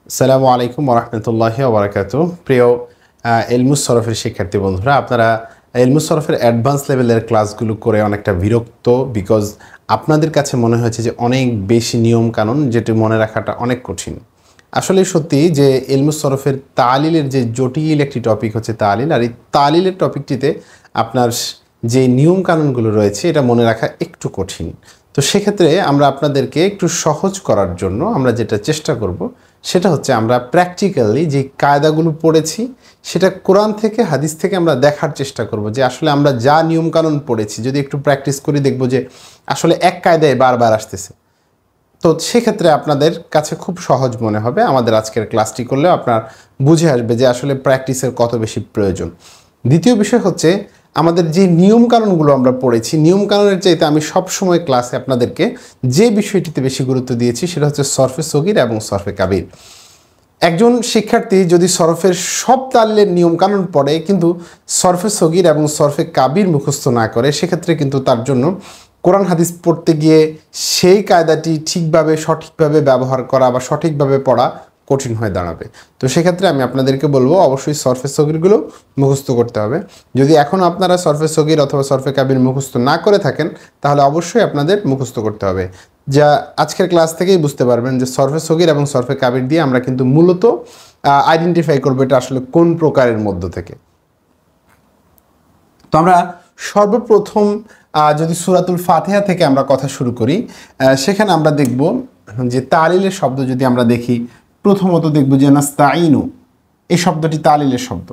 আসসালামু আলাইকুম ওরহমতুল্লাহি ওবরাকাতুহু। প্রিয় ইলমুস সরফের শিক্ষার্থী বন্ধুরা, আপনারা ইলমুস সরফের অ্যাডভান্স লেভেলের ক্লাসগুলো করে অনেকটা বিরক্ত, বিকজ আপনাদের কাছে মনে হয়েছে যে অনেক বেশি নিয়ম কানুন, যেটি মনে রাখাটা অনেক কঠিন। আসলে সত্যি যে ইলমুস সরফের তালিলের যে জটিল একটি টপিক হচ্ছে তালিল, আর এই তালিলের টপিকটিতে আপনার যে নিয়ম কানুনগুলো রয়েছে এটা মনে রাখা একটু কঠিন। তো সেক্ষেত্রে আমরা আপনাদেরকে একটু সহজ করার জন্য আমরা যেটা চেষ্টা করব সেটা হচ্ছে আমরা প্র্যাকটিক্যালি যে কায়দাগুলো পড়েছি সেটা কোরআন থেকে হাদিস থেকে আমরা দেখার চেষ্টা করব যে আসলে আমরা যা নিয়মকানুন পড়েছি যদি একটু প্র্যাকটিস করি দেখব যে আসলে এক কায়দায় বারবার আসতেছে। তো সেক্ষেত্রে আপনাদের কাছে খুব সহজ মনে হবে, আমাদের আজকের ক্লাসটি করলেও আপনার বুঝে আসবে যে আসলে প্র্যাকটিসের কত বেশি প্রয়োজন। দ্বিতীয় বিষয় হচ্ছে আমাদের যে নিয়মকানুনগুলো আমরা পড়েছি, নিয়মকানুনের চাইতে আমি সবসময় ক্লাসে আপনাদেরকে যে বিষয়টিতে বেশি গুরুত্ব দিয়েছি সেটা হচ্ছে সরফে সগীর এবং সরফে কাবির। একজন শিক্ষার্থী যদি সরফের সব তালিলের নিয়মকানুন পড়ে কিন্তু সরফে সগীর এবং সরফে কাবির মুখস্থ না করে, সেক্ষেত্রে কিন্তু তার জন্য কোরআন হাদিস পড়তে গিয়ে সেই কায়দাটি ঠিকভাবে সঠিকভাবে ব্যবহার করা বা সঠিকভাবে পড়া কঠিন হয়ে দাঁড়াবে। তো সেক্ষেত্রে আমি আপনাদেরকে বলবো অবশ্যই সরফে সগীরগুলো মুখস্থ করতে হবে। যদি এখন আপনারা সরফে সগীর অথবা সরফে কাবির মুখস্থ না করে থাকেন তাহলে অবশ্যই আপনাদের মুখস্থ করতে হবে। যা আজকের ক্লাস থেকেই বুঝতে পারবেন যে সরফে সগীর এবং সরফে কাবির দিয়ে আমরা কিন্তু মূলত আইডেন্টিফাই করবো এটা আসলে কোন প্রকারের মধ্য থেকে। তো আমরা সর্বপ্রথম যদি সূরাতুল ফাতিহা থেকে আমরা কথা শুরু করি, সেখানে আমরা দেখব যে তালিলের শব্দ যদি আমরা দেখি, প্রথমত দেখব যে নাস্তাইনু এই শব্দটি তালিলের শব্দ।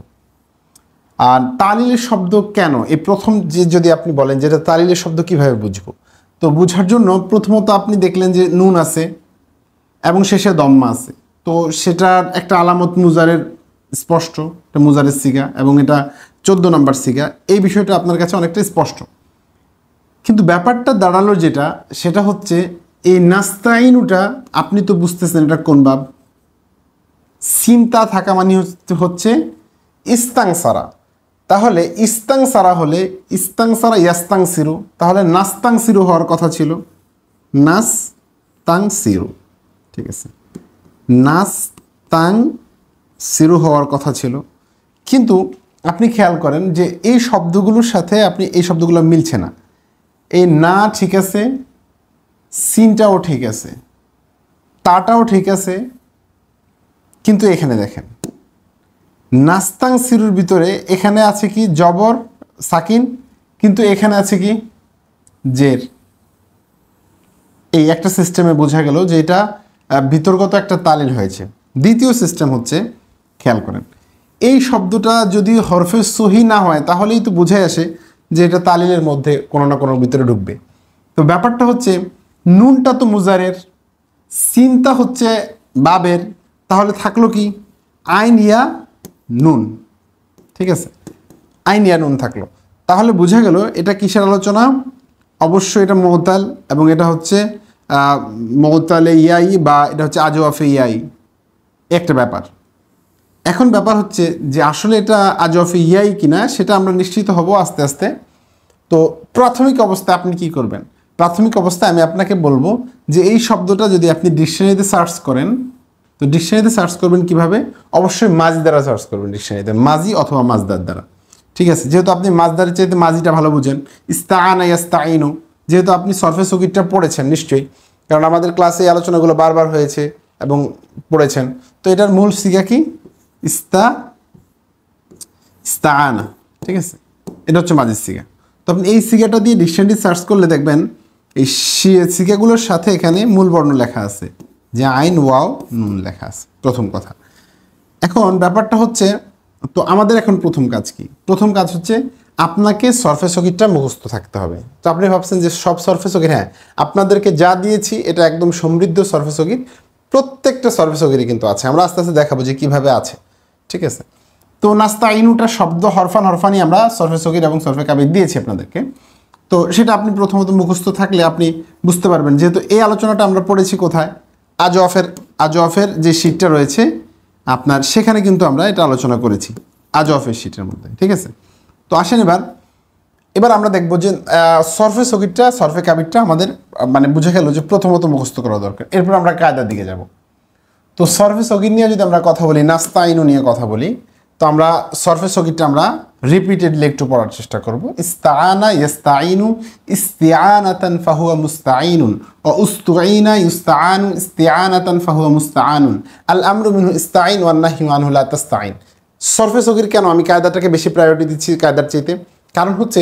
আর তালিলের শব্দ কেন এই প্রথম যে যদি আপনি বলেন যেটা তালিলের শব্দ কিভাবে বুঝবো, তো বোঝার জন্য প্রথমত আপনি দেখলেন যে নুন আছে এবং শেষে দম্মা আছে, তো সেটার একটা আলামত মুজারের স্পষ্ট, এটা মুজারের সিগা এবং এটা 14 নম্বর সিগা, এই বিষয়টা আপনার কাছে অনেকটা স্পষ্ট। কিন্তু ব্যাপারটা দাঁড়ালো যেটা সেটা হচ্ছে এই নাস্তাইনুটা আপনি তো বুঝতেছেন এটা কোন বাব, চিন্তা থাকা মানে হচ্ছে ইস্তাংসারা। তাহলে ইস্তাংসারা হলে ইস্তাংসারা ইয়াস্তাংসিরু, তাহলে নাস্তাংসিরু হওয়ার কথা ছিল নাস্তাংসিরু, ঠিক আছে, নাস্তাংসিরু হওয়ার কথা ছিল। কিন্তু আপনি খেয়াল করেন যে এই শব্দগুলোর সাথে আপনি এই শব্দগুলো মিলছে না। এই না ঠিক আছে, সিনটাও ঠিক আছে, তাটাও ঠিক আছে, কিন্তু এখানে দেখেন নাস্তাং সিরুর ভিতরে এখানে আছে কি জবর সাকিন, কিন্তু এখানে আছে কি জের। এই একটা সিস্টেমে বোঝা গেল যে এটা বিতর্কত একটা তালিল হয়েছে। দ্বিতীয় সিস্টেম হচ্ছে, খেয়াল করেন এই শব্দটা যদি হরফে সহি না হয় তাহলেই তো বুঝে আসে যে এটা তালিলের মধ্যে কোনো না কোনো ভিতরে ঢুকবে। তো ব্যাপারটা হচ্ছে নুনটা তো মুজারের, সিনটা হচ্ছে বাবের, তাহলে থাকলো কি আইন ইয়া নুন, ঠিক আছে, আইন ইয়া নুন থাকলো। তাহলে বোঝা গেল এটা কিসের আলোচনা, অবশ্যই এটা মুতাল এবং এটা হচ্ছে মুতালে ইয়াই বা এটা হচ্ছে আজওয়াফে ইয়াই, একটা ব্যাপার। এখন ব্যাপার হচ্ছে যে আসলে এটা আজওয়াফে ইয়াই কিনা সেটা আমরা নিশ্চিত হব আস্তে আস্তে। তো প্রাথমিক অবস্থায় আপনি কি করবেন, প্রাথমিক অবস্থায় আমি আপনাকে বলবো যে এই শব্দটা যদি আপনি ডিকশনারিতে সার্চ করেন, তো ডিকশনারিতে সার্চ করবেন কিভাবে, অবশ্যই মাজি দ্বারা সার্চ করবেন ডিকশনারিতে, মাজি অথবা মাজদার দ্বারা, ঠিক আছে। যেহেতু আপনি মাজদারের চাইতে মাজিটা ভালো বুঝেন, ইস্তাআনা ইয়াস্তাইনু, যেহেতু আপনি সরফে সগীরটা পড়েছেন নিশ্চয়ই, কারণ আমাদের ক্লাসে এই আলোচনাগুলো বারবার হয়েছে এবং পড়েছেন। তো এটার মূল সিগা কি ইস্তাআনা, ঠিক আছে, এটা হচ্ছে মাজির সিগা। তো আপনি এই সিগাটা দিয়ে ডিকশনারি সার্চ করলে দেখবেন এই সিগাগুলোর সাথে এখানে মূল বর্ণ লেখা আছে, যে আইন ওয়াও নুন লেখা আছে, প্রথম কথা। এখন ব্যাপারটা হচ্ছে, তো আমাদের এখন প্রথম কাজ কি, প্রথম কাজ হচ্ছে আপনাকে সরফে সগীরটা মুখস্থ থাকতে হবে। তো আপনি ভাবছেন যে সব সরফে সগীর, হ্যাঁ আপনাদেরকে যা দিয়েছি এটা একদম সমৃদ্ধ সরফে সগীর, প্রত্যেকটা সরফে সগীরই কিন্তু আছে, আমরা আস্তে আস্তে দেখাবো যে কীভাবে আছে, ঠিক আছে। তো নাস্তাইনুটা শব্দ হরফানি আমরা সরফে সগীর এবং সরফে কাবির দিয়েছি আপনাদেরকে। তো সেটা আপনি প্রথমত মুখস্থ থাকলে আপনি বুঝতে পারবেন, যেহেতু এই আলোচনাটা আমরা পড়েছি কোথায়, আজওয়াফের যে শীটটা রয়েছে আপনার, সেখানে কিন্তু আমরা এটা আলোচনা করেছি আজওয়াফের শীটের মধ্যে, ঠিক আছে। তো আসেন এবার আমরা দেখব যে সরফে সগীরটা সরফে কাবিরটা আমাদের মানে বুঝে গেল যে প্রথমত মুখস্থ করা দরকার, এরপর আমরা কায়দার দিকে যাব। তো সরফে সগির নিয়ে যদি আমরা কথা বলি, নাস্তাইনু নিয়ে কথা বলি, তো আমরা সরফে সগিরটা আমরা রিপিটেডলি একটু পড়ার চেষ্টা করব। ইস্তাআনা ইস্তাইনু ইস্তিআনাতান ফাহুয়া মুস্তাঈনুন ওয়া উস্তুঈনা ইস্তাআনু ইস্তিআনাতান ফাহুয়া মুস্তাআনুন আল আমরু মিনহু ইস্তাঈন ওয়ান নাহয়ু আনহু লা তাস্তাঈন। সরফে সগির কেন আমি কায়দাটাকে বেশি প্রায়োরিটি দিচ্ছি কায়দার চাইতে? কারণ হচ্ছে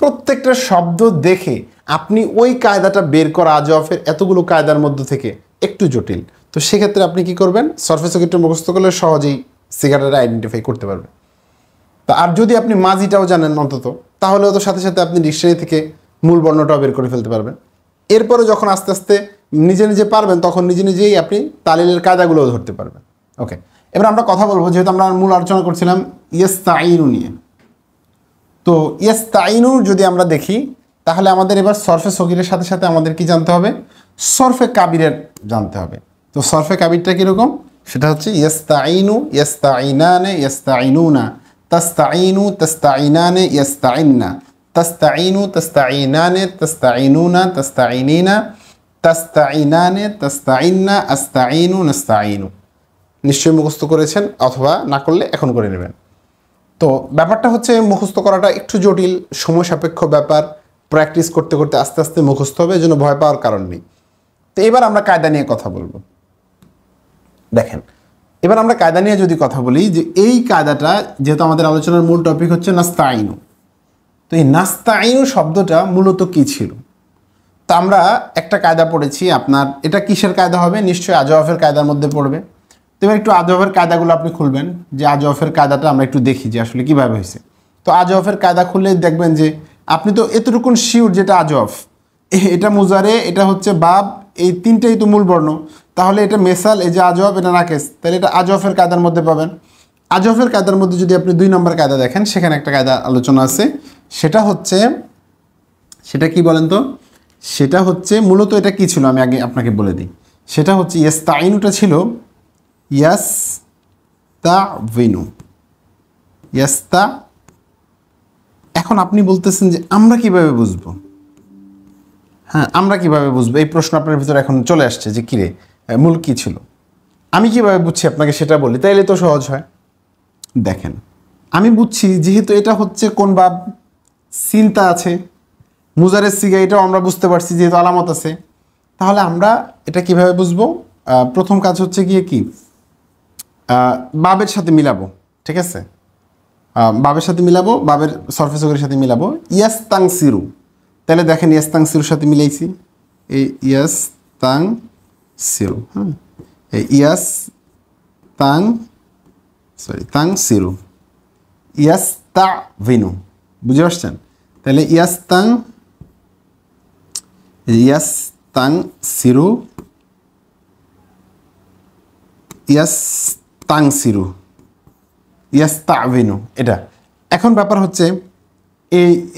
প্রত্যেকটা শব্দ দেখে আপনি ওই কায়দাটা বের করা আজওয়াফের এতগুলো কায়দার মধ্যে থেকে একটু জটিল। তো সেক্ষেত্রে আপনি কি করবেন, সরফে সগিরটা মুখস্থ করলে সহজেই সিগারেটটা আইডেন্টিফাই করতে পারবেন। তা আর যদি আপনি মাজিটাও জানেন অন্তত, তাহলেও তো সাথে সাথে আপনি ডিকশনারি থেকে মূল বর্ণটাও বের করে ফেলতে পারবেন। এরপরে যখন আস্তে আস্তে নিজে নিজে পারবেন, তখন নিজে নিজেই আপনি তালিলের কায়দাগুলোও ধরতে পারবেন। ওকে, এবার আমরা কথা বলবো, যেহেতু আমরা মূল আলোচনা করছিলাম ইস্তাঈনু নিয়ে। তো ইস্তাঈনু যদি আমরা দেখি, তাহলে আমাদের এবার সরফে সগিরের সাথে সাথে আমাদের কি জানতে হবে, সরফে কাবিরের জানতে হবে। তো সরফে কাবিরটা কীরকম, সেটা হচ্ছে ইস্তাঈনু ইস্তাঈনানে ইস্তাঈনুনা তাস্তাঈনু তাস্তাঈনানে ইস্তাঈন্না তাস্তাঈনু তাস্তাঈনানে তাস্তাঈনুনা তাস্তাঈনিনা তাস্তাঈনানে তাস্তাঈন্না আস্তাঈনু নাস্তাঈনু। নিশ্চয়ই মুখস্থ করেছেন, অথবা না করলে এখন করে নেবেন। তো ব্যাপারটা হচ্ছে মুখস্থ করাটা একটু জটিল, সময় সাপেক্ষ ব্যাপার। প্র্যাকটিস করতে করতে আস্তে আস্তে মুখস্থ হবে, এজন্য ভয় পাওয়ার কারণ নেই। তো এবার আমরা কায়দা নিয়ে কথা বলবো। দেখেন, এবার আমরা কায়দা নিয়ে যদি কথা বলি, যে এই কায়দাটা যেহেতু আমাদের আলোচনার মূল টপিক হচ্ছে নাস্তাঈনু, তো এই নাস্তাঈনু শব্দটা মূলত কী ছিল? তো আমরা একটা কায়দা পড়েছি আপনার, এটা কিসের কায়দা হবে? নিশ্চয়ই আজওয়াফের কায়দার মধ্যে পড়বে। তো এবার একটু আজওয়াফের কায়দাগুলো আপনি খুলবেন, যে আজওয়াফের কায়দাটা আমরা একটু দেখি যে আসলে কীভাবে হয়েছে। তো আজওয়াফের কায়দা খুললে দেখবেন যে আপনি তো এতটুকুন শিওর যেটা আজওয়াফ, এটা মুজারে, এটা হচ্ছে বাব, এই তিনটেই তো মূল বর্ণ। তাহলে এটা মেসাল, এই যে আজওয়াফ, এটা নাকেস, তাহলে এটা আজওয়াফের কায়দার মধ্যে পাবেন। আজওয়াফের কায়দার মধ্যে যদি আপনি 2 নম্বর কায়দা দেখেন, সেখানে একটা কায়দা আলোচনা আছে। সেটা হচ্ছে, সেটা কি বলেন তো? সেটা হচ্ছে মূলত এটা কি ছিল আমি আগে আপনাকে বলে দিই। সেটা হচ্ছে ইস্তাঈনুটা ছিল ইয়াস্তাভিনু, ইয়াস্তা। এখন আপনি বলতেছেন যে আমরা কিভাবে বুঝবো? হ্যাঁ, আমরা কিভাবে বুঝবো, এই প্রশ্ন আপনার ভিতরে এখন চলে আসছে যে কিরে মূল কী ছিল, আমি কিভাবে বুঝছি আপনাকে সেটা বলি, তাইলে তো সহজ হয়। দেখেন, আমি বুঝছি যেহেতু এটা হচ্ছে কোন বাব, চিন্তা আছে, মুজারের সিগা, এটাও আমরা বুঝতে পারছি যেহেতু আলামত আছে। তাহলে আমরা এটা কিভাবে বুঝবো? প্রথম কাজ হচ্ছে গিয়ে কি, বাবের সাথে মিলাবো। ঠিক আছে, বাবের সাথে মিলাবো, বাবের সরফে সগিরের সাথে মিলাবো। ইয়াস্তাংসিরু, তাহলে দেখেন ইয়াস্তাংসিরুর সাথে মিলাইছি, এই ইয়াস্তাংসিরু, হ্যাঁ, এই তাংসিরু, ইয়াস্তাভিনু, বুঝে পারছেন? তাহলে ইয়াস্তাংসিরু, ইয়াস্তাংসিরু, ইয়াস্তাভিনু, এটা। এখন ব্যাপার হচ্ছে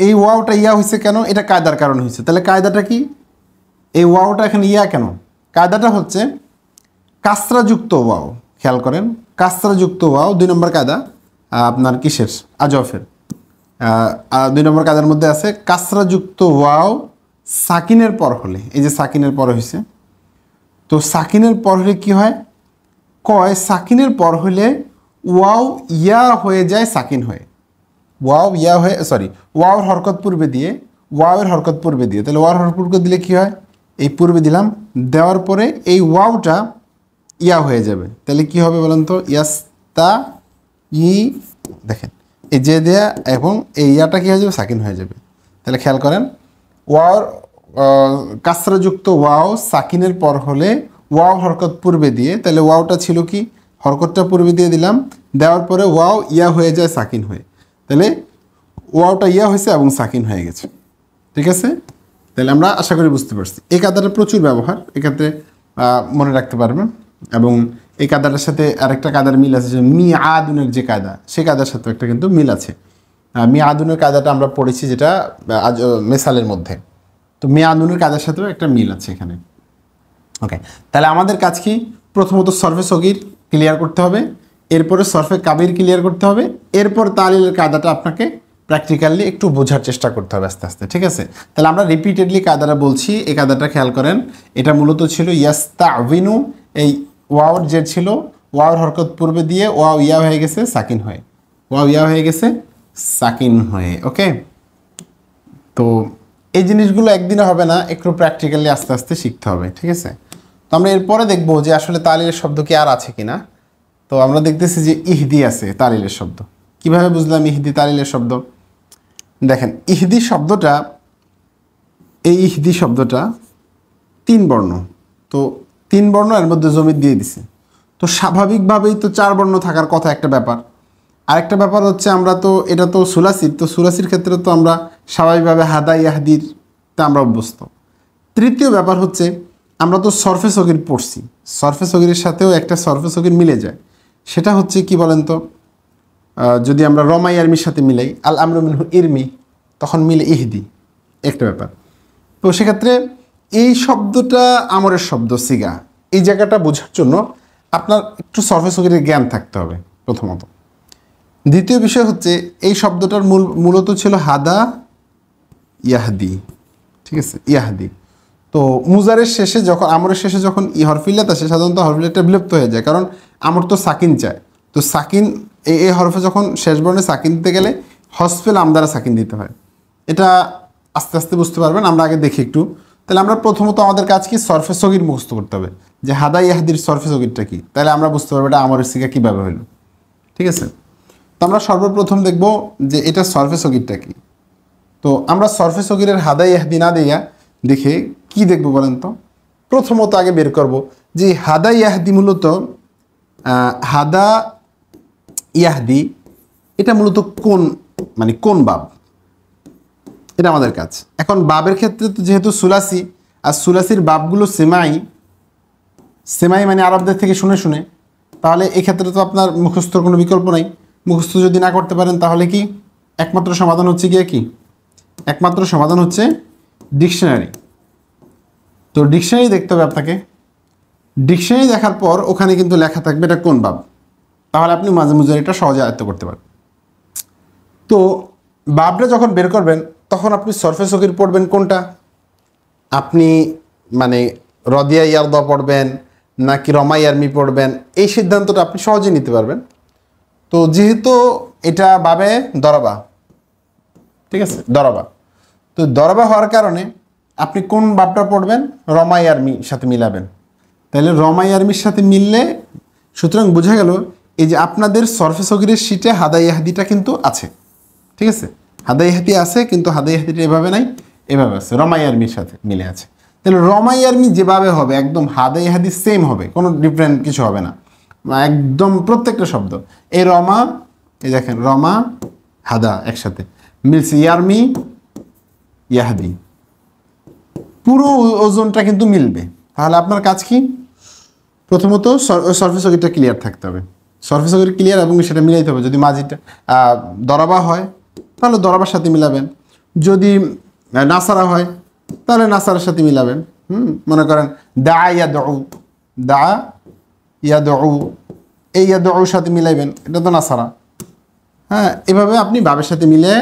এই ওয়াওটা ইয়া হয়েছে কেন? এটা কায়দার কারণে হয়েছে। তাহলে কায়দাটা কি? এই ওয়াওটা এখানে ইয়া কেন? কায়দাটা হচ্ছে কাসরাযুক্ত ওয়াও। খেয়াল করেন, কাসরাযুক্ত ওয়াও 2 নম্বর কায়দা আপনার কিসের? আজওয়াফের। 2 নম্বর কায়দার মধ্যে আছে কাসরাযুক্ত ওয়াও সাকিনের পর হলে, এই যে সাকিনের পর হয়েছে, তো সাকিনের পর হলে কী হয়? কয় সাকিনের পর হলে ওয়াও ইয়া হয়ে যায় সাকিন হয়ে, ওয়াও ইয়া হয়ে, সরি, ওয়াওর হরকত পূর্বে দিয়ে, ওয়াওয়ের হরকত পূর্বে দিয়ে। তাহলে ওয়াওর হরকত পূর্বে দিলে কী হয়? এই পূর্বে দিলাম, দেওয়ার পরে এই ওয়াওটা ইয়া হয়ে যাবে। তাহলে কি হবে বলেন তো? ইয়াস্তা ই, দেখেন এই যে দেয়া এবং এই ইয়াটা কী হয়ে যাবে? সাকিন হয়ে যাবে। তাহলে খেয়াল করেন, ওয়াওর কাসরাযুক্ত ওয়াও সাকিনের পর হলে ওয়াও হরকত পূর্বে দিয়ে, তাহলে ওয়াওটা ছিল কি? হরকতটা পূর্বে দিয়ে দিলাম, দেওয়ার পরে ওয়াও ইয়া হয়ে যায় সাকিন হয়ে। তাহলে ওয়াওটা ইয়া হয়েছে এবং সাকিন হয়ে গেছে। ঠিক আছে, তাহলে আমরা আশা করি বুঝতে পারছি। এই কায়দাটা প্রচুর ব্যবহার, এক্ষেত্রে মনে রাখতে পারবেন। এবং এই কায়দাটার সাথে আরেকটা কায়দার মিল আছে, যে মিআদুনের যে কায়দা, সেই কায়দার সাথে একটা কিন্তু মিল আছে। মিআদুনের কায়দাটা আমরা পড়েছি, যেটা মেসালের মধ্যে। তো মিআদুনের কায়দার সাথেও একটা মিল আছে এখানে। ওকে, তাহলে আমাদের কাজ কি? প্রথমত সরফে সগির ক্লিয়ার করতে হবে, এরপরে সরফে কাবির ক্লিয়ার করতে হবে, এরপর তালিলের কায়দাটা আপনাকে প্র্যাকটিক্যালি একটু বোঝার চেষ্টা করতে হবে আস্তে আস্তে। ঠিক আছে, তাহলে আমরা রিপিটেডলি কায়দাটা বলছি। এই কায়দাটা খেয়াল করেন, এটা মূলত ছিল ইয়াস্তাভিনু, এই ওয়াওর জের ছিল, ওয়াওর হরকত পূর্বে দিয়ে ওয়াও ইয়া হয়ে গেছে সাকিন হয়ে, ওয়াও ইয়া হয়ে গেছে সাকিন হয়ে। ওকে, তো এই জিনিসগুলো একদিনে হবে না, একটু প্র্যাকটিক্যালি আস্তে আস্তে শিখতে হবে। ঠিক আছে, তো আমরা এরপরে দেখবো যে আসলে তালিলের শব্দ কি আর আছে কিনা। তো আমরা দেখতেছি যে ইহদি আছে তালিলের শব্দ। কিভাবে বুঝলাম ইহদি তালিলের শব্দ? দেখেন ইহদি শব্দটা, এই ইহদি শব্দটা 3 বর্ণ, তো 3 বর্ণ এর মধ্যে জমির দিয়ে দিছে, তো স্বাভাবিকভাবেই তো 4 বর্ণ থাকার কথা একটা ব্যাপার। আরেকটা ব্যাপার হচ্ছে আমরা তো এটা তো সুলাসির, তো সুলাসির ক্ষেত্রে তো আমরা স্বাভাবিকভাবে হাদা ইয়াহদিরতে আমরা অভ্যস্ত। তৃতীয় ব্যাপার হচ্ছে আমরা তো সরফে সগির পড়ছি, সরফে সগিরের সাথেও একটা সরফে সগির মিলে যায়। সেটা হচ্ছে কি বলেন তো, যদি আমরা রমাই আর্মির সাথে মিলাই আল আমরু মিনহু ইরমি, তখন মিলে ইহদি, একটা ব্যাপার। তো সেক্ষেত্রে এই শব্দটা আমরের শব্দ সিগা, এই জায়গাটা বোঝার জন্য আপনার একটু সরফে সগিরের জ্ঞান থাকতে হবে প্রথমত। দ্বিতীয় বিষয় হচ্ছে এই শব্দটার মূলত ছিল হাদা ইয়াহদি। ঠিক আছে, ইয়াহদি। তো মুজারের শেষে যখন, আমরের শেষে যখন হরফিল্লাত আসে, সাধারণত হরফিল্লাতটা বিলুপ্ত হয়ে যায়, কারণ আমর তো সাকিন চায়। তো সাকিন এই হরফে যখন শেষ বর্ণে সাকিন দিতে গেলে হসফেল আমদারা সাকিন দিতে হয়। এটা আস্তে আস্তে বুঝতে পারবেন, আমরা আগে দেখি একটু। তাহলে আমরা প্রথমত আমাদের কাজ কি, সরফে সগির মুখস্থ করতে হবে, যে হাদা ইয়াহদির সরফে সগিরটা কি, তাহলে আমরা বুঝতে পারবো এটা আমরের সিগা কীভাবে হইল। ঠিক আছে, তো আমরা সর্বপ্রথম দেখব যে এটা সরফে সগিরটা কি। তো আমরা সরফে সগিরের হাদা ইয়াহদি না দিয়া দেখে কি দেখব বলেন তো। প্রথমত আগে বের করব যে হাদা ইয়াহদি মূলত, হাদা ইয়াহদি এটা মূলত কোন, মানে কোন বাব, এটা আমাদের কাজ। এখন বাবের ক্ষেত্রে তো যেহেতু সুলাসি, আর সুলাসির বাবগুলো সেমাই, সেমাই মানে আরবদের থেকে শুনে শুনে, তাহলে এক্ষেত্রে তো আপনার মুখস্থর কোনো বিকল্প নাই। মুখস্থ যদি না করতে পারেন তাহলে কি একমাত্র সমাধান হচ্ছে গিয়ে কি, একমাত্র সমাধান হচ্ছে ডিকশনারি। তো ডিকশনারি দেখতে হবে আপনাকে। ডিকশনারি দেখার পর ওখানে কিন্তু লেখা থাকবে এটা কোন বাব, তাহলে আপনি মাঝে মাঝে এটা সহজে আয়ত্ত করতে পারবেন। তো বাবটা যখন বের করবেন তখন আপনি সরফে সগির পড়বেন কোনটা, আপনি মানে রদিয়া ইয়ারদা পড়বেন নাকি রমা ইয়ারমি পড়বেন, এই সিদ্ধান্তটা আপনি সহজে নিতে পারবেন। তো যেহেতু এটা বাবে দরাবা, ঠিক আছে, দরাবা, তো দরাবা হওয়ার কারণে আপনি কোন বাবটা পড়বেন, রমা ইয়ারমির সাথে মিলাবেন। তাহলে রমা ইয়ারমির সাথে মিললে, সুতরাং বোঝা গেল এই যে আপনাদের সরফে সগিরের শীটে হাদা ইয়াহদিটা কিন্তু আছে। ঠিক আছে, হাদা ইয়াহদি আছে, কিন্তু হাদা ইয়াহদিটা এভাবে নাই, এভাবে আছে, রমা ইয়ারমির সাথে মিলে আছে। তাহলে রমা ইয়ারমি যেভাবে হবে একদম হাদা ইয়াহদি সেম হবে, কোনো ডিফারেন্ট কিছু হবে না, একদম প্রত্যেকটা শব্দ। এই রমা, এই দেখেন রমা হাদা একসাথে মিলছে, ইয়ারমি ইয়াহদি, পুরো ওজনটা কিন্তু মিলবে। তাহলে আপনার কাজ কি, প্রথমত সরফে সগিরটা ক্লিয়ার থাকতে হবে, সরফে সগির ক্লিয়ার, এবং সেটা মিলাইতে হবে। যদি মাঝিটা দরাবা হয় তাহলে দরাবার সাথে মিলাবেন, যদি নাসারা হয় তাহলে নাসারের সাথে মিলাবেন। মনে করেন দা ইয়াদউ, দা ইয়াদউ, এই ইয়াদউর সাথে মিলাইবেন, এটা তো নাসারা। হ্যাঁ, এভাবে আপনি বাবের সাথে মিলে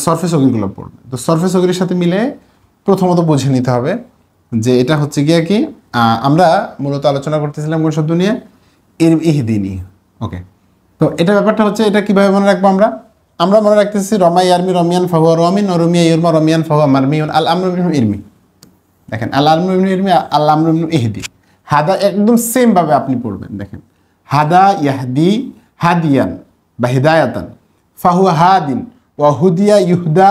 সরফে সগিরগুলো পড়বেন। তো সরফে সগিরের সাথে মিলে প্রথমত বুঝে নিতে হবে যে এটা হচ্ছে গিয়ে কি, আমরা মূলত আলোচনা করতেছিলাম কোন শব্দ নিয়ে, ইহদি নিয়ে। ওকে, তো এটা ব্যাপারটা হচ্ছে, এটা কীভাবে মনে রাখবো আমরা, আমরা মনে রাখতেছি রমা ইয়ারমি রমিয়ান ফাহুয়া রমিন, রমিয়া ইউরমা রমিয়ান ফাহুয়া মারমিউন, আল আমরু মিনহু ইরমি। দেখেন আল আমরু মিনহু ইরমি, আল আমরু মিনহু ইহদি, হাদা একদম সেম ভাবে আপনি পড়বেন। দেখেন হাদা ইয়াহদি হাদিয়ান বা হিদায়াতান ফাহুয়া হাদিন, ওয়া হুদিয়া ইহুদা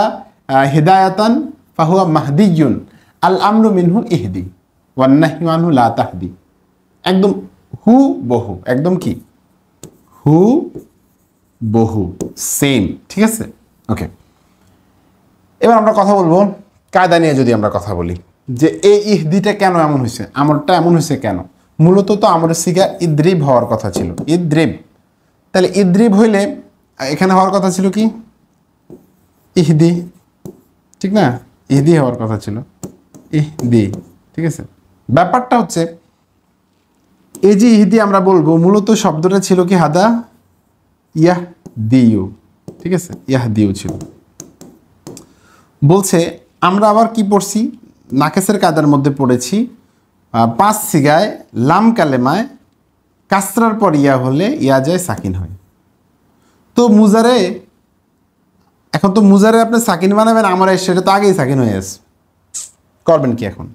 হিদায়াতান ফাহুয়া মাহদিয়ুন, আল আমরু মিনহু ইহদি ওয়ান নাহয়ু আনহু লা তাহদি। একদম হু বহু, একদম কি হু বহু, সেম। ঠিক আছে, ওকে। এবার আমরা কথা বলবো কায়দা নিয়ে। যদি আমরা কথা বলি যে এই ইহদিটা কেন এমন হয়েছে, আমরটা এমন হয়েছে কেন, মূলত তো আমরের সিগা ইদ্রিব হওয়ার কথা ছিল, ইদ্রিব। তাহলে ইদ্রিব হইলে এখানে হওয়ার কথা ছিল কি ইহদি, ঠিক না, ইহদি হওয়ার কথা ছিল, ইহদি। ঠিক আছে, ব্যাপারটা হচ্ছে এই যে ইহদি আমরা বলবো, মূলত শব্দটা ছিল কি হাদা ইয়াহ দিউ। ঠিক আছে, ইয়াহ দিউ ছিল। বলছে আমরা আবার কি পড়ছি, নাকেসের কায়দার মধ্যে পড়েছি 5 সিগায় লাম কালেমায় কাসরার পর ইয়া হলে ইয়া যায় সাকিন হয়। তো মুজারে, এখন তো মুজারে আপনি সাকিন বানাবেন, আমার সেটা তো আগেই সাকিন হয়ে আছে, করবেন কি এখন?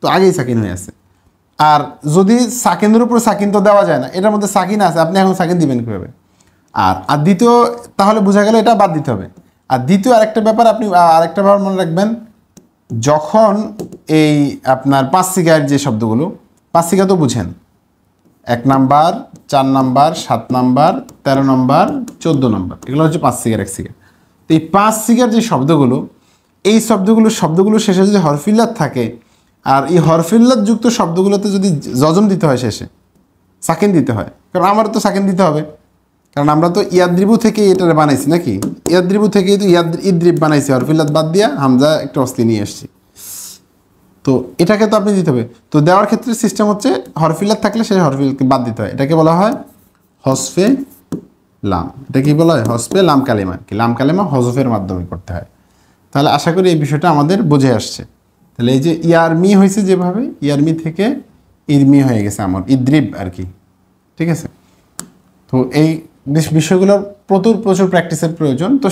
তো আগেই সাকিন হয়ে আছে। আর যদি সাকিনের উপর সাকিন তো দেওয়া যায় না, এটার মধ্যে সাকিন আছে, আপনি এখন সাকিন দিবেন কীভাবে? আর দ্বিতীয়, তাহলে বোঝা গেল এটা বাদ দিতে হবে। আর দ্বিতীয় আরেকটা ব্যাপার, আপনি আরেকটা ব্যাপার মনে রাখবেন, যখন এই আপনার 5 সিগার যে শব্দগুলো, 5 সিগা তো বুঝেন, 1 number, 4 number, 7 number, 13 number, 14 number, এগুলো হচ্ছে 5 সিগার 1 সিগার। তো এই 5 সিগার যে শব্দগুলো, এই শব্দগুলো শেষে যদি হরফিল্লাত থাকে, আর এই হরফিল্লাত যুক্ত শব্দগুলোতে যদি যজম দিতে হয়, শেষে সাকিন দিতে হয়, কারণ আমার তো সাকিন দিতে হবে, কারণ আমরা তো ইয়াদ্রিবু থেকে এটা বানাইছি নাকি, ইয়াদ্রিবু থেকে তো ইদ্রিব বানাইছি, হরফিল্লাত বাদ দিয়া হামজা একটা অস্তি নিয়ে আসছি, তো এটাকে তো আপনি দিতে হবে। তো দেওয়ার ক্ষেত্রে সিস্টেম হচ্ছে হরফিল্লাত থাকলে সেই হরফিলকে বাদ দিতে হয়, এটাকে বলা হয় হসফে লাম। এটা কি বলা হয়? হসফে লাম কালিমা। কি লাম কালিমা হজফের মাধ্যমে করতে হয়। তাহলে আশা করি এই বিষয়টা আমাদের বুঝে আসছে। তাহলে এই যে ইয়ারমি হয়েছে যেভাবে, ইয়ারমি থেকে ইরমি হয়ে গেছে আমার, ইদ্রিব আর কি, ঠিক আছে। তো এই বিষয়গুলোর প্রচুর প্র্যাকটিসের প্রয়োজন। তো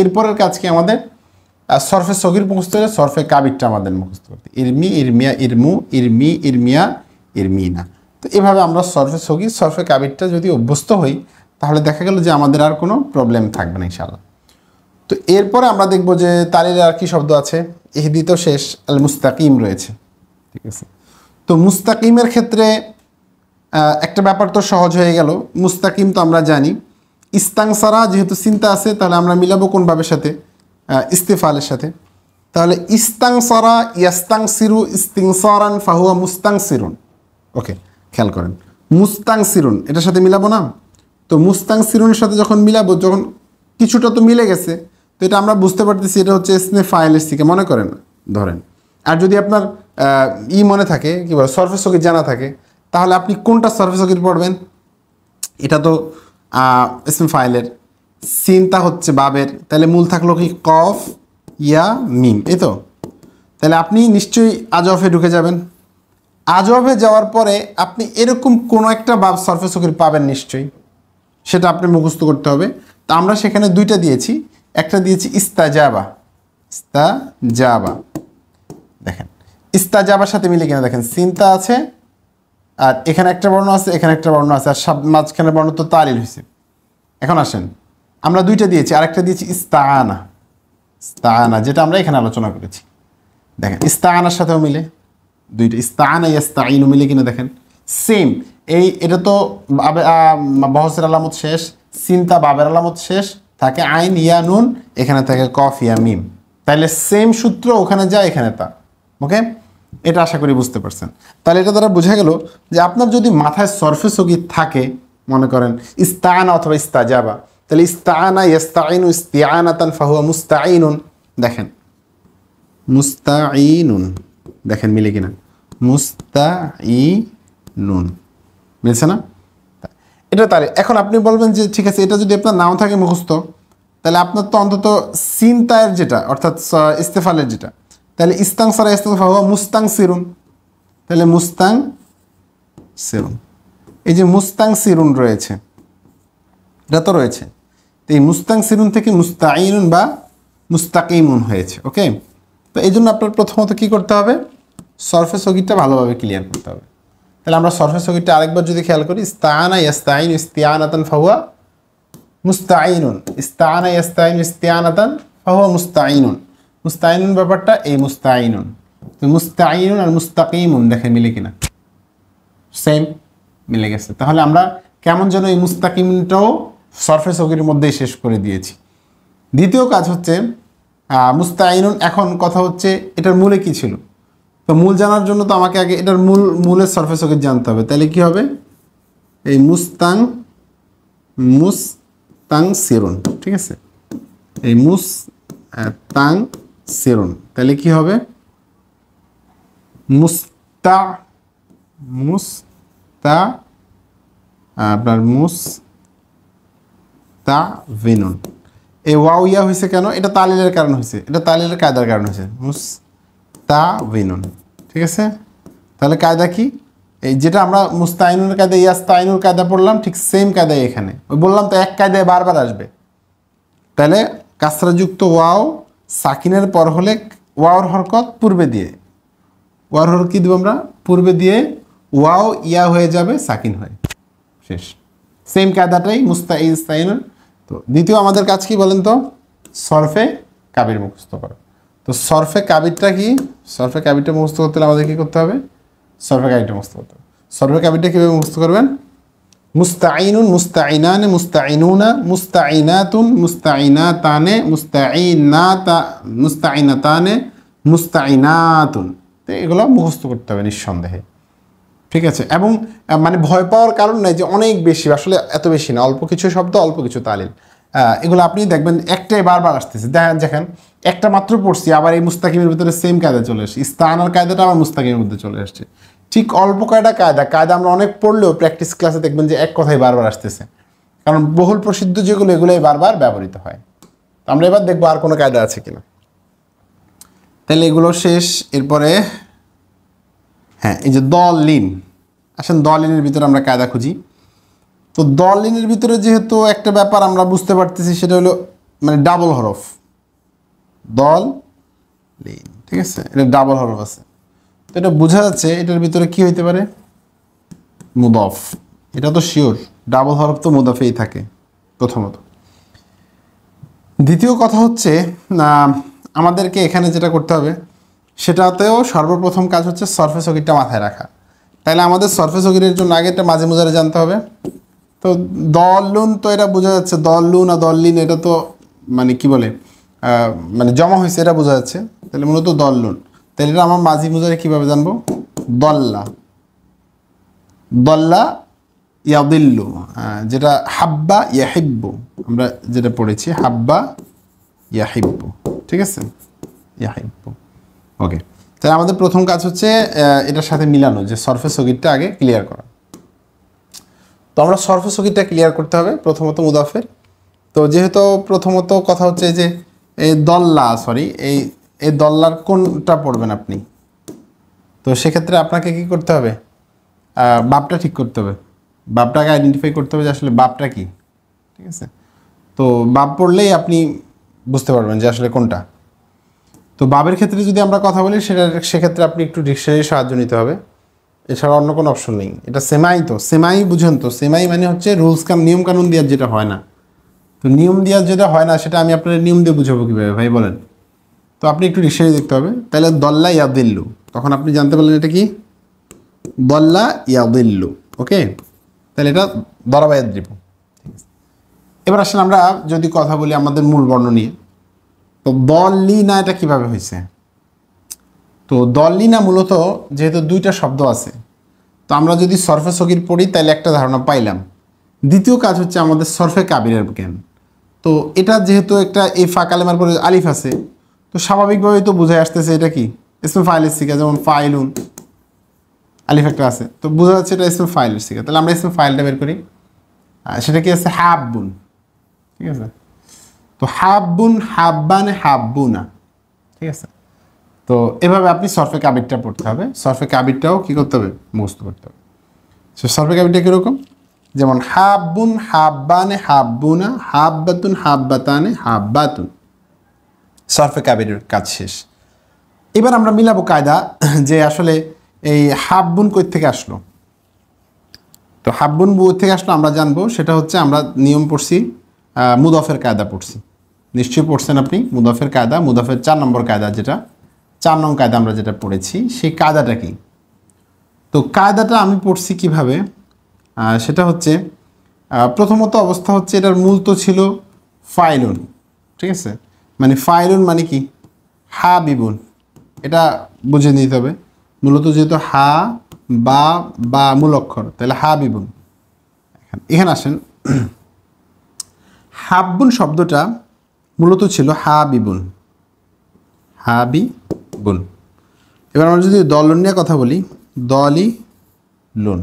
এরপরের কাজ কি আমাদের? সরফে সগির মুখস্থ হলে সরফে কাবিরটা আমাদের মুখস্থ করতে, ইরমি, ইরমিয়া, ইরমু, ইরমি, ইরমিয়া, ইরমিনা। তো এভাবে আমরা সরফে সগির, সরফে কাবিরটা যদি অভ্যস্ত হই, তাহলে দেখা গেল যে আমাদের আর কোনো প্রবলেম থাকবে না ইনশাআল্লাহ। তো এরপরে আমরা দেখব যে তালিলে আর কি শব্দ আছে। ইহদি তো শেষ, আল মুস্তাকিম রয়েছে, ঠিক আছে। তো মুস্তাকিমের ক্ষেত্রে একটা ব্যাপার তো সহজ হয়ে গেল। মুস্তাকিম তো আমরা জানি, ইস্তাংসারা যেহেতু চিন্তা আছে, তাহলে আমরা মিলাবো কোন ভাবের সাথে? ইস্তেফালের সাথে। তাহলে ইস্তাংসারা ইয়াস্তাংসিরু ইস্তিংসারান ফাহুয়া মুস্তাংসিরুন। ওকে, খেয়াল করেন, মুস্তাংসিরুন এটার সাথে মিলাবো না? তো মুস্তাংসিরুনের সাথে যখন মিলাবো, যখন কিছুটা তো মিলে গেছে, তো এটা আমরা বুঝতে পারতেছি এটা হচ্ছে ইসমে ফাইলের থেকে, মনে করেন, ধরেন। আর যদি আপনার মনে থাকে, কি বলে, সরফে সগীর জানা থাকে, তাহলে আপনি কোনটা সরফে সগীর পড়বেন? এটা তো ইসমে ফাইলের, সিনটা হচ্ছে বাবের, তাহলে মূল থাকলো কি? কফ, ইয়া, মিম, এই তো। তাহলে আপনি নিশ্চয়ই আজফে ঢুকে যাবেন। আজফে যাওয়ার পরে আপনি এরকম কোনো একটা বাব সরফে সগীর পাবেন নিশ্চয়ই, সেটা আপনি মুখস্থ করতে হবে। তা আমরা সেখানে দুইটা দিয়েছি, একটা দিয়েছি ইস্তাজাবা। ইস্তাজাবা, দেখেন ইস্তাজাবার সাথে মিলে কিনা দেখেন, সিনতা আছে, আর এখানে একটা বর্ণ আছে, এখানে একটা বর্ণ আছে, আর মাঝখানে বর্ণ তো তালিল হয়েছে। এখন আসেন, আমরা দুইটা দিয়েছি, আরেকটা দিয়েছি ইস্তাআনা। ইস্তাআনা যেটা আমরা এখানে আলোচনা করেছি, দেখেন ইস্তাআনার সাথেও মিলে, দুইটা ইস্তাআনা ইস্তাঈনু মিলে কিনা দেখেন সেম। এটা তো বহসের আলামত শেষ, সিনতা বাবের আলামত শেষ, থাকে আইন, ইয়া, নুন, এখানে থাকে কফ, ইয়া, মিম। তাহলে সেম সূত্র ওখানে যায়, এখানে তা। ওকে, এটা আশা করি বুঝতে পারছেন। তাহলে এটা দ্বারা বোঝা গেল যে আপনার যদি মাথায় সরফে সগীর থাকে, মনে করেন ইস্তাআনা অথবা ইস্তাজাবা, তাহলে ইস্তাআনা ইস্তাঈনু ইস্তিআনাতান ফাহুয়া মুস্তাঈনুন। দেখেন মুস্তাঈনুন, দেখেন মিলে কিনা, মুস্তাঈনুন, মিলছে না? এটা তাহলে এখন আপনি বলবেন যে ঠিক আছে, এটা যদি আপনার নাও থাকে মুখস্থ, তাহলে আপনার তো অন্তত সিনতায়ের যেটা, অর্থাৎ ইস্তেফালের যেটা, তাহলে ইস্তাংসারা ইস্তাংফা হুয়া মুস্তাংসিরুন, তাহলে মুস্তাংসিরুন। এই যে মুস্তাংসিরুন রয়েছে, এটা তো রয়েছে, তো এই মুস্তাংসিরুন থেকে মুস্তাঈনুন বা মুস্তাকিমুন হয়েছে। ওকে, তো এই জন্য আপনার প্রথমত কী করতে হবে? সরফে সগীরটা ভালোভাবে ক্লিয়ার করতে হবে। তাহলে আমরা সরফে সগীরটা আরেকবার যদি খেয়াল করি, ইস্তাআনা ইস্তাঈনু ইস্তিআনাতান ফাহুয়া মুস্তাঈনুন, ইস্তাআনা ইস্তাঈনু ইস্তিআনাতান ফাহুয়া মুস্তাঈনুন। মুস্তাঈনুন ব্যাপারটা এই মুস্তাঈনুন, তো মুস্তাঈনুন আর মুস্তাকিমুন দেখেন মিলে কিনা, সেম মিলে গেছে। তাহলে আমরা কেমন যেন এই মুস্তাকিমটাও সরফে সগীরের মধ্যেই শেষ করে দিয়েছি। দ্বিতীয় কাজ হচ্ছে মুস্তাঈনুন। এখন কথা হচ্ছে এটার মূলে কি ছিল? তো মূল জানার জন্য তো আমাকে আগে এটার মূলের সরফে সগীর জানতে হবে। তাহলে কি হবে? এই মুস্তাংসিরুন, ঠিক আছে, এই মুস্তাংসিরুন, তাহলে কি হবে? আপনার মুস্তাভিনুন। এই ওয়াও ইয়া হয়েছে কেন? এটা তালিলের কারণ হয়েছে, এটা তালিলের কায়দার কারণ হয়েছে, মুস্তাভিনুন, ঠিক আছে। তাহলে কায়দা কি? এই যেটা আমরা মুস্তাইনুর কায়দা ইয়াস্তাইনুর কায়দা পড়লাম, ঠিক সেম কায়দায় এখানে ওই বললাম তো এক কায়দায় বারবার আসবে। তাহলে কাসরাযুক্ত ওয়াও সাকিনের পর হলে ওয়াওর হরকত পূর্বে দিয়ে, ওয়াওর হরকত কী দেবো আমরা পূর্বে দিয়ে, ওয়াও ইয়া হয়ে যাবে সাকিন হয়ে, শেষ। সেম কায়দাটাই মুস্তাইনুর। তো দ্বিতীয় আমাদের কাজ কি বলেন তো, সরফে কাবির মুখস্থ করা। তো সরফে কাবিরটা কি, সরফে কাবিরটা মুখস্থ করতে হলে আমাদের কী করতে হবে, সরফে কাবিরটা মুখস্থ করতে হবে। সরফে কাবিরটা কীভাবে মুখস্থ করবেন, মুস্তাইনুন মুস্তাইনানে মুস্তাইনুনা মুস্তাইনাতুন মুস্তাইনাতানে মুস্তাইনাতানে মুস্তাইনাতুন, তো এগুলো মুখস্থ করতে হবে নিঃসন্দেহে, ঠিক আছে। এবং মানে ভয় পাওয়ার কারণ নাই যে অনেক বেশি, আসলে এত বেশি না, অল্প কিছু শব্দ অল্প কিছু তালিল, এগুলো আপনি দেখবেন একটাই বারবার আসতেছে। দেখেন একটা মাত্র পড়ছি, আবার এই মুস্তাকিমের ভিতরে সেম কায়দা চলে আসছে, ইস্তানার কায়দাটা আবার মুস্তাকিমের মধ্যে চলে আসছে। ঠিক অল্প কয়টা কায়দা আমরা অনেক পড়লেও প্র্যাকটিস ক্লাসে দেখবেন যে এক কথাই বারবার আসতেছে, কারণ বহুল প্রসিদ্ধ যেগুলো এগুলোই বারবার ব্যবহৃত হয়। তো আমরা এবার দেখবো আর কোনো কায়দা আছে কিনা। তাহলে এগুলো শেষ। এরপরে হ্যাঁ, এই যে দলিন, আসেন দলিনের ভিতরে আমরা কায়দা খুঁজি। তো দলিনের ভিতরে যেহেতু একটা ব্যাপার আমরা বুঝতে পারতেছি, সেটা হলো মানে ডাবল হরফ, দল লিন, ঠিক আছে, এটা ডাবল হরফ আছে। তো এটা বোঝা যাচ্ছে এটার ভিতরে কি হইতে পারে, মুদফ, এটা তো শিওর, ডাবল হরফ তো মুদফেই থাকে প্রথমত। দ্বিতীয় কথা হচ্ছে আমাদেরকে এখানে যেটা করতে হবে সেটাতেও সর্বপ্রথম কাজ হচ্ছে সরফে সগিরটা মাথায় রাখা। তাহলে আমাদের সরফে সগিরের জন্য আগে একটা মাঝে মুজারে জানতে হবে। তো দলুন, তো এটা বোঝা যাচ্ছে দলুন আর দলিন, এটা তো মানে কি বলে মানে জমা হয়েছে, এটা বোঝা যাচ্ছে। তাহলে মূলত দলুন, তাহলে এটা আমার মাঝি মুজারে কীভাবে জানবো, দল্লা, দল্লা ইয়াদিল্লু, যেটা হাব্বা ইয়াহিব্বু, আমরা যেটা পড়েছি হাব্বা ইয়াহিব্বু, ঠিক আছে, ইয়াহিব্বু। ওকে, তাহলে আমাদের প্রথম কাজ হচ্ছে এটার সাথে মিলানো, যে সরফে সগিরটা আগে ক্লিয়ার করা। তো আমরা সরফে সগিরটা ক্লিয়ার করতে হবে প্রথমত মুদাফের। তো যেহেতু প্রথমত কথা হচ্ছে যে এই দল্লা, সরি এই দল্লার কোনটা পড়বেন আপনি, তো সেক্ষেত্রে আপনাকে কি করতে হবে, বাপটা ঠিক করতে হবে, বাপটাকে আইডেন্টিফাই করতে হবে যে আসলে বাপটা কি, ঠিক আছে। তো বাপ পড়লেই আপনি বুঝতে পারবেন যে আসলে কোনটা। তো বাবের ক্ষেত্রে যদি আমরা কথা বলি সেক্ষেত্রে আপনি একটু ডিকশনারির সাহায্য নিতে হবে, এছাড়া অন্য কোনো অপশন নেই। এটা সেমাই, তো সেমাই বুঝেন তো, সেমাই মানে হচ্ছে রুলস নিয়ম কানুন দেওয়ার যেটা হয় না। তো নিয়ম দেওয়ার যেটা হয় না সেটা আমি আপনার নিয়ম দিয়ে বুঝাবো কীভাবে ভাই বলেন। তো আপনি একটু ডিকশনারি দেখতে হবে। তাহলে দল্লা ইয়াদিল্লু, তখন আপনি জানতে পারলেন এটা কি, দল্লা ইয়াদিল্লু। ওকে, তাহলে এটা দরাবা ইয়াদ্রিবু। এবার আসলে আমরা যদি কথা বলি আমাদের মূল বর্ণ নিয়ে, তো দলিনা এটা কিভাবে হয়েছে। তো দলিনা মূলত যেহেতু দুইটা শব্দ আছে, তো আমরা যদি সরফে সগির পড়ি তাহলে একটা ধারণা পাইলাম। দ্বিতীয় কাজ হচ্ছে আমাদের সরফে কাবিরের জ্ঞান। তো এটা যেহেতু একটা এই ফা কালেমার পরে আলিফ আছে, তো স্বাভাবিকভাবেই তো বুঝে আসতেছে এটা কি ইসমে ফাইলের শিখা, যেমন ফাইলুন আলিফ একটা আছে, তো বোঝা যাচ্ছে এটা ইসমে ফাইলের শিখা। তাহলে আমরা ইসমে ফাইলটা বের করি, সেটা কি আছে, হাব্বুন, ঠিক আছে। তো হাব্বুন, হাব্বানে, হাব্বুনা, ঠিক আছে। তো এভাবে আপনি সরফে কাবিরটা পড়তে হবে, সরফে কাবিরটাও কী করতে হবে, মুখস্থ করতে হবে। সরফে কাবিরটা কীরকম, যেমন হাব্বুন, হাব্বানে, হাব্বুনা, হাব্বাতুন, হাব্বাতানে, হাব্বাতুন, সরফে কাবিরের কাজ শেষ। এবার আমরা মিলাবো কায়দা যে আসলে এই হাব্বুন কই থেকে আসলো। তো হাব্বুন বই থেকে আসলো আমরা জানবো, সেটা হচ্ছে আমরা নিয়ম পড়ছি, মুদফের কায়দা পড়ছি, নিশ্চয়ই পড়ছেন আপনি মুদফের কায়দা, মুদফের 4 নম্বর কায়দা, যেটা 4 নং কায়দা আমরা যেটা পড়েছি, সেই কায়দাটা কি। তো কায়দাটা আমি পড়ছি কিভাবে, সেটা হচ্ছে প্রথমত অবস্থা হচ্ছে এটার মূল তো ছিল ফাইলুন, ঠিক আছে, মানে ফাইলুন মানে কি, হা বিবুন, এটা বুঝে নিতে হবে। মূলত যেহেতু হা বা মূল অক্ষর, তাহলে হা বিবুন। এখানে আসেন, হাব্বুন শব্দটা মূলত ছিল হা বিবুন, হা বিবুন। এবার আমরা যদি দলন নিয়ে কথা বলি, দলি লুন,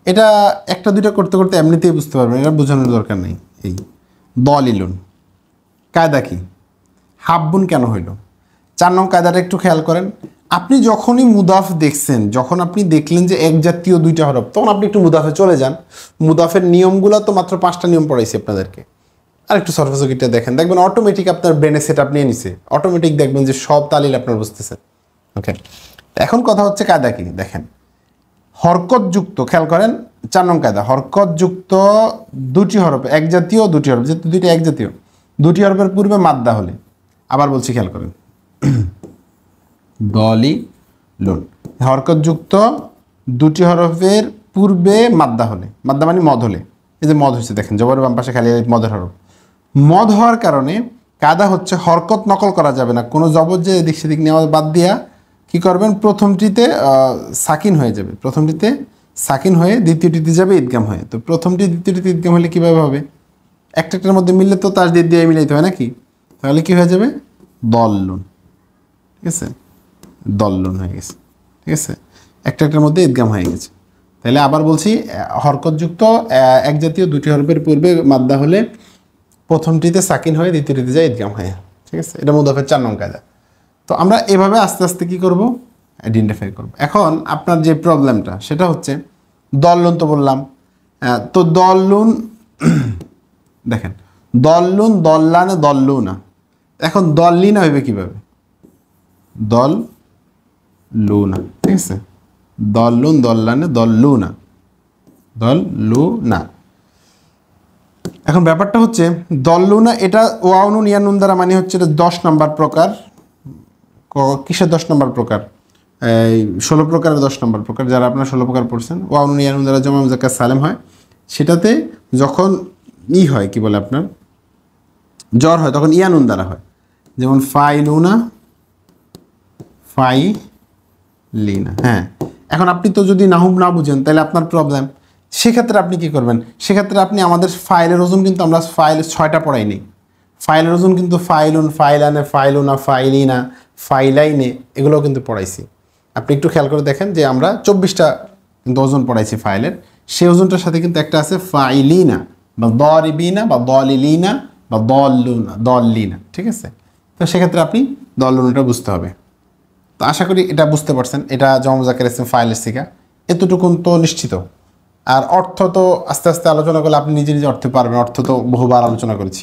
এটা একটা দুইটা করতে করতে এমনিতেই বুঝতে পারবেন, এটা বোঝানোর দরকার নেই। এই দলি লুন কায়দা কি, হাব্বুন কেন হইল, 4 নং কায়দাটা একটু খেয়াল করেন। আপনি যখনই মুদাফ দেখছেন, যখন আপনি দেখলেন যে এক জাতীয় দুইটা হরফ, তখন আপনি একটু মুদাফে চলে যান। মুদাফের নিয়মগুলো তো মাত্র 5টা নিয়ম পড়াইছি আপনাদেরকে। আর একটু সরফেসকিটা দেখেন, দেখবেন অটোমেটিক আপনার ব্রেনে সেট আপ নিয়ে নিছে, অটোমেটিক দেখবেন যে সব তালিল আপনার বুঝতেছেন। ওকে, এখন কথা হচ্ছে কায়দা কি দেখেন। হরকতযুক্ত, খেয়াল করেন 4 নং কায়দা, হরকতযুক্ত দুটি হরফ, এক জাতীয় দুটি হরফ, যেহেতু দুইটা এক জাতীয়, দুটি হরফের পূর্বে মাদ্দা হলে, আবার বলছি খেয়াল করেন, দলি লুন, হরকতযুক্ত দুটি হরফের পূর্বে মাদ্দা হলে, মাদ্দা মানে মদ হলে, এই যে মদ হচ্ছে দেখেন জবরের বাম পাশে খালি মদের হরফ, মদ হওয়ার কারণে কায়দা হচ্ছে হরকত নকল করা যাবে না, কোনো জবর যে এদিক সেদিক নেওয়া বাদ দিয়া কি করবেন, প্রথমটিতে সাকিন হয়ে যাবে, প্রথমটিতে সাকিন হয়ে দ্বিতীয়টিতে যাবে ইদগাম হয়ে। তো প্রথমটি দ্বিতীয়টিতে ইদগাম হলে কীভাবে হবে, একটার মধ্যে মিললে তো তার দিয়ে মিলাইতে হয় নাকি, তাহলে কি হয়ে যাবে, দল্লুন, ঠিক আছে, দল্লুন হয়ে গেছে, ঠিক আছে, একটার মধ্যে ইদগাম হয়ে গেছে। তাহলে আবার বলছি, হরকতযুক্ত এক জাতীয় দুটি হরফের পূর্বে মাদ্দা হলে প্রথমটিতে সাকিন হয়ে দ্বিতীয়টিতে যায় ইদগাম হয়ে, ঠিক আছে, এটা মুদাফের 4 নং কায়দা। তো আমরা এভাবে আস্তে আস্তে কী করব, আইডেন্টিফাই করব। এখন আপনার যে প্রবলেমটা সেটা হচ্ছে দল্লুন, তো বললাম, তো দল্লুন দেখেন, দল্লুন দল্লানে দল্লুনা, এখন দল্লিনা হইবে কীভাবে, দল লুনা, ঠিক আছে, দল্লুন দল্লানে দল্লুনা, দল লু না। এখন ব্যাপারটা হচ্ছে দল্লুনা, এটা ওয়াউনুন ইয়ানুন দ্বারা মানে হচ্ছে এটা 10 নম্বর প্রকার। কিসের 10 নম্বর প্রকার, এই 16 প্রকারের 10 নম্বর প্রকার, যারা আপনারা 16 প্রকার পড়ছেন, ওয়াউনুন ইয়ানুন দ্বারা জমা মুজাক্কার সালেম হয়, সেটাতে যখন হয় কি বলে আপনার জ্বর হয়, তখন ইয়ানুন দ্বারা হয়, যেমন ফাইলুনা, ফাই লিনা। হ্যাঁ, এখন আপনি তো যদি নাহুব না বুঝেন তাহলে আপনার প্রবলেম, সেক্ষেত্রে আপনি কি করবেন, সেক্ষেত্রে আপনি আমাদের ফাইলের ওজন কিন্তু আমরা ফাইল 6টা পড়াই নেই, ফাইলের ওজন কিন্তু ফাইলুন, ফাইলানে, ফাইলুনা, ফাইলিনা, ফাইলাইনে, এগুলোও কিন্তু পড়াইছি। আপনি একটু খেয়াল করে দেখেন যে আমরা 24টা কিন্তু ওজন পড়াইছি ফাইলের, সেই ওজনটার সাথে কিন্তু একটা আছে ফাইলিনা বা দরিবিনা বা দলিলিনা বা দল্লুনা, দল্লিনা, ঠিক আছে। তো সেক্ষেত্রে আপনি দল্লুনাটা বুঝতে হবে। তো আশা করি এটা বুঝতে পারছেন, এটা জমা মুজাক্কার ইসম ফাইলের শিখা, এতটুকুন তো নিশ্চিত। আর অর্থ তো আস্তে আস্তে আলোচনা করলে আপনি নিজে নিজে অর্থ পারবেন, অর্থ তো বহুবার আলোচনা করেছি।